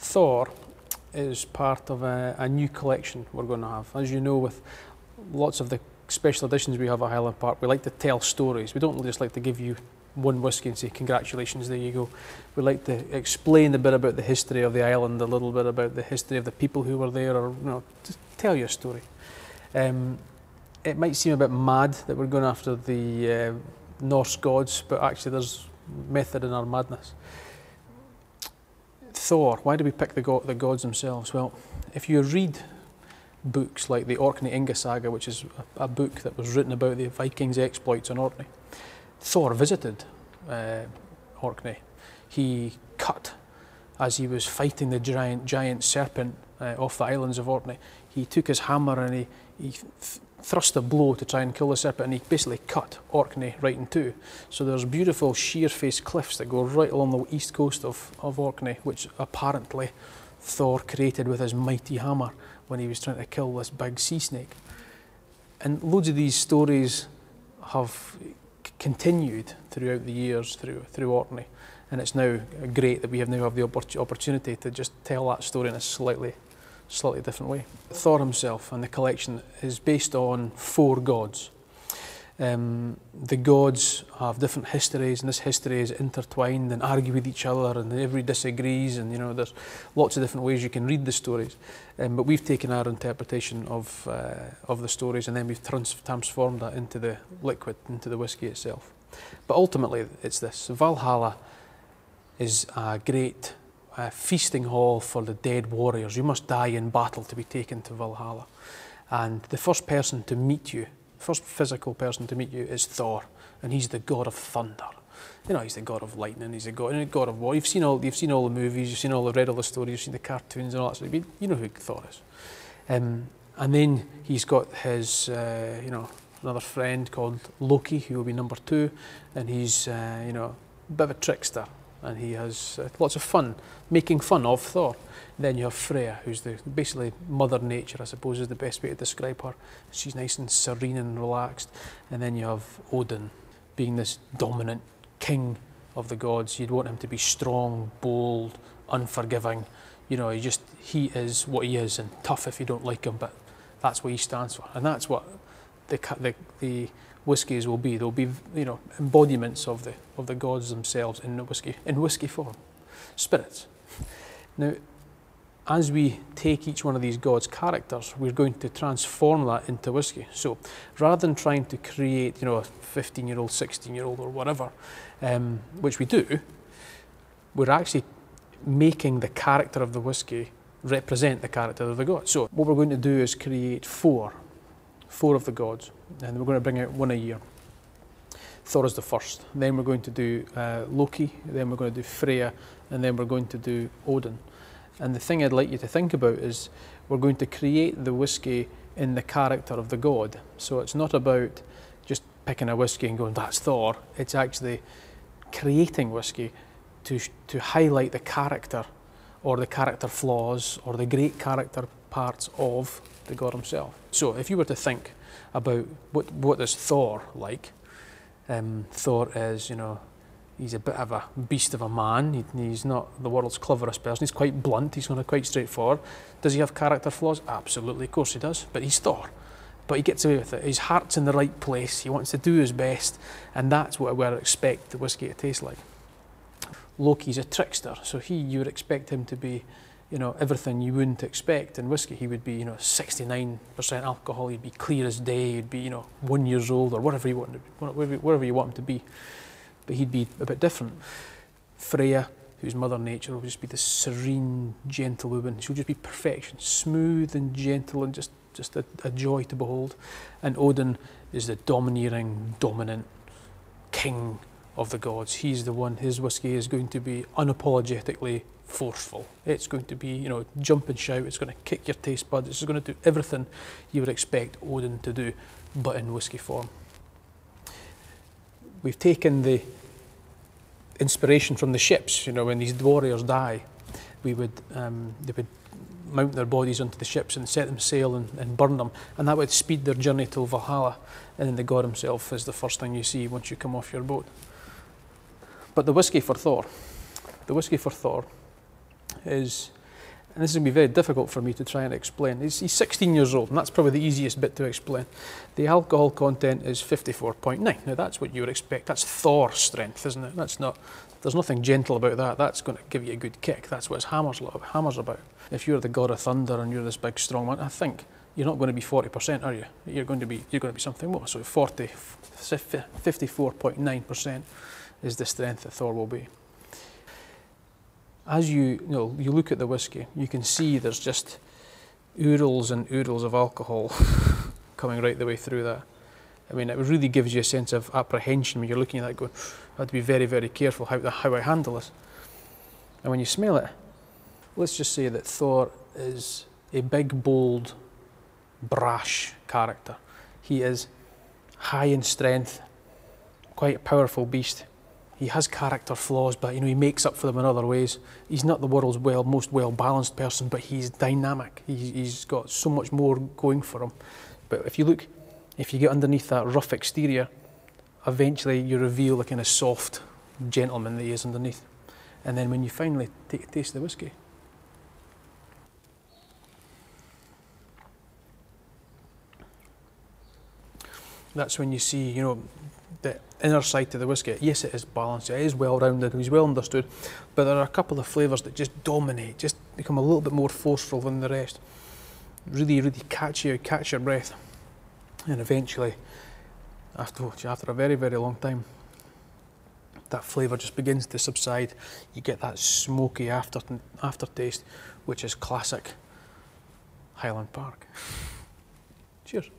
Thor is part of a new collection we're going to have. As you know, with lots of the special editions we have at Highland Park, we like to tell stories. We don't just like to give you one whisky and say, congratulations, there you go. We like to explain a bit about the history of the island, a little bit about the history of the people who were there, or just tell you a story. It might seem a bit mad that we're going after the Norse gods, but actually there's method in our madness. Thor, why do we pick the gods themselves? Well, if you read books like the Orkney Inga saga, which is a book that was written about the Vikings' exploits on Orkney, Thor visited Orkney. He cut as he was fighting the giant serpent off the islands of Orkney. He took his hammer and he thrust a blow to try and kill the serpent, and he basically cut Orkney right in two. So there's beautiful sheer-faced cliffs that go right along the east coast of Orkney, which apparently Thor created with his mighty hammer when he was trying to kill this big sea snake. And loads of these stories have continued throughout the years through Orkney, and it's now great that we now have the opportunity to just tell that story in a slightly different way. Thor himself and the collection is based on 4 gods. The gods have different histories, and this history is intertwined and argue with each other, and everybody disagrees, and there's lots of different ways you can read the stories. But we've taken our interpretation of the stories, and then we've transformed that into the liquid, into the whisky itself. But ultimately it's this: Valhalla is a great feasting hall for the dead warriors. You must die in battle to be taken to Valhalla. And the first person to meet you, first physical person to meet you, is Thor, and he's the god of thunder. He's the god of lightning, he's the god of war. You've seen all the movies, read all the stories, you've seen the cartoons and all that sort of thing. You know who Thor is. And then he's got his, another friend called Loki, who will be number 2, and he's, a bit of a trickster, and he has lots of fun making fun of Thor. Then you have Freya, who's basically Mother Nature, I suppose, is the best way to describe her. She's nice and serene and relaxed. And then you have Odin, being this dominant king of the gods. You'd want him to be strong, bold, unforgiving. He is what he is, and tough if you don't like him, but that's what he stands for. And that's what the whiskies will be. They'll be, embodiments of the gods themselves in whiskey form. Spirits. Now, as we take each one of these gods' characters, we're going to transform that into whiskey. So rather than trying to create, a 15-year-old, 16-year-old or whatever, which we do, we're actually making the character of the whiskey represent the character of the god. So what we're going to do is create four of the gods, and we're going to bring out one a year. Thor is the first. Then we're going to do Loki, then we're going to do Freya, and then we're going to do Odin. And the thing I'd like you to think about is we're going to create the whiskey in the character of the god. So it's not about just picking a whiskey and going, that's Thor. It's actually creating whiskey to highlight the character, or the character flaws, or the great character parts of the god himself. So if you were to think about what is Thor like, Thor is, he's a bit of a beast of a man. He's not the world's cleverest person. He's quite blunt. He's quite straightforward. Does he have character flaws? Absolutely, of course he does. But he's Thor. But he gets away with it. His heart's in the right place. He wants to do his best, and that's what we expect the whiskey to taste like. Loki's a trickster, so you would expect him to be, everything you wouldn't expect in whiskey. He would be, 69% alcohol. He'd be clear as day. He'd be, 1 year old, or whatever you want him to be. But he'd be a bit different. Freya, who's Mother Nature, will just be this serene, gentle woman. She'll just be perfection, smooth and gentle, and just a joy to behold. And Odin is the domineering, dominant king of the gods. He's the one. His whiskey is going to be unapologetically forceful. It's going to be, jump and shout. It's going to kick your taste buds. It's going to do everything you would expect Odin to do, but in whiskey form. We've taken the inspiration from the ships. When these warriors die, they would mount their bodies onto the ships and set them sail and burn them, and that would speed their journey till Valhalla. And then the god himself is the first thing you see once you come off your boat. But the whiskey for Thor is and this is going to be very difficult for me to try and explain. He's 16 years old, and that's probably the easiest bit to explain. The alcohol content is 54.9. Now that's what you would expect. That's Thor strength, isn't it? That's not. There's nothing gentle about that. That's going to give you a good kick. That's what his hammer's about. If you're the god of thunder and you're this big strong man, I think you're not going to be 40%, are you? You're going to be something more. So 54.9% is the strength that Thor will be. As you look at the whiskey, you can see there's just oodles and oodles of alcohol coming right the way through that. I mean, it really gives you a sense of apprehension when you're looking at that going, I have to be very, very careful how I handle this. And when you smell it, let's just say that Thor is a big, bold, brash character. He is high in strength, quite a powerful beast. He has character flaws, but he makes up for them in other ways. He's not the world's most well-balanced person, but he's dynamic. He's got so much more going for him. But if you get underneath that rough exterior, eventually you reveal the kind of soft gentleman that he is underneath. And then when you finally take a taste of the whiskey, that's when you see, the inner side to the whiskey. Yes, it is balanced, it is well-rounded, he's well understood, but there are a couple of flavours that just dominate, just become a little bit more forceful than the rest. Really, really catch your breath. And eventually, after a very, very long time, that flavour just begins to subside. You get that smoky aftertaste, which is classic Highland Park. Cheers.